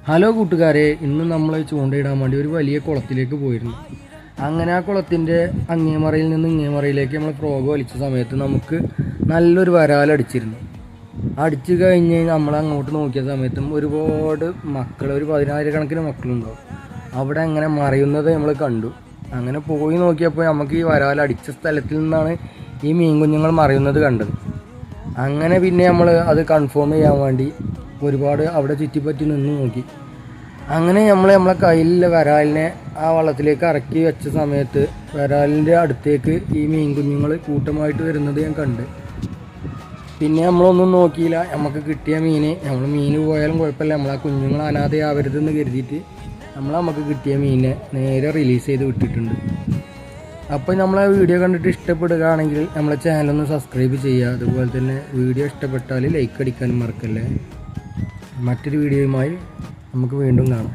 Hello കൂട്ടുകാരെ, ഇന്ന് നമ്മൾ ചൂണ്ടയിടാൻ വേണ്ടി ഒരു വലിയ കുളത്തിലേക്ക് പോയിരുന്നു. അങ്ങനെ ആ കുളത്തിൻ്റെ അങ്ങേമറയിൽ നിന്ന് ഇങ്ങേമറയിലേക്ക് നമ്മൾ ഫ്രോഗ് വലിച്ച സമയത്ത് നമുക്ക് നല്ലൊരു വരാലടിച്ചിരുന്നു. അടിച്ചു കഴിഞ്ഞ് നമ്മൾ അങ്ങോട്ട് നോക്കിയ സമയത്തും ഒരുപാട് മക്കൾ, ഒരു 10,000 മക്കളുണ്ടാവും അവിടെ അങ്ങനെ മറയുന്നത് നമ്മൾ കണ്ടു. അങ്ങനെ പോയി നോക്കിയപ്പോൾ നമുക്ക് ഈ വരാലടിച്ച സ്ഥലത്തിൽ നിന്നാണ് ഈ മീൻ കുഞ്ഞുങ്ങൾ മറയുന്നത് കണ്ടത്. അങ്ങനെ പിന്നെ നമ്മൾ അത് കൺഫേം ചെയ്യാൻ വേണ്ടി ഒരുപാട് അവിടെ ചുറ്റിപ്പറ്റി നിന്ന് നോക്കി. അങ്ങനെ നമ്മളെ കയ്യിലുള്ള വരാലിനെ ആ വള്ളത്തിലേക്ക് ഇറക്കി വെച്ച സമയത്ത് വരാലിൻ്റെ അടുത്തേക്ക് ഈ മീൻ കുഞ്ഞുങ്ങൾ കൂട്ടമായിട്ട് വരുന്നത് ഞാൻ കണ്ട്. പിന്നെ നമ്മളൊന്നും നോക്കിയില്ല. നമുക്ക് കിട്ടിയ മീൻ പോയാലും കുഴപ്പമില്ല, നമ്മളാ കുഞ്ഞുങ്ങൾ അനാഥയാവരുതെന്ന് കരുതിയിട്ട് നമുക്ക് കിട്ടിയ മീനെ നേരെ റിലീസ് ചെയ്ത് വിട്ടിട്ടുണ്ട്. അപ്പോൾ നമ്മളെ വീഡിയോ കണ്ടിട്ട് ഇഷ്ടപ്പെടുകയാണെങ്കിൽ നമ്മളെ ചാനലൊന്ന് സബ്സ്ക്രൈബ് ചെയ്യുക. അതുപോലെ തന്നെ വീഡിയോ ഇഷ്ടപ്പെട്ടാൽ ലൈക്ക് അടിക്കാനും മറക്കല്ലേ. മറ്റൊരു വീഡിയോയുമായി നമുക്ക് വീണ്ടും കാണാം.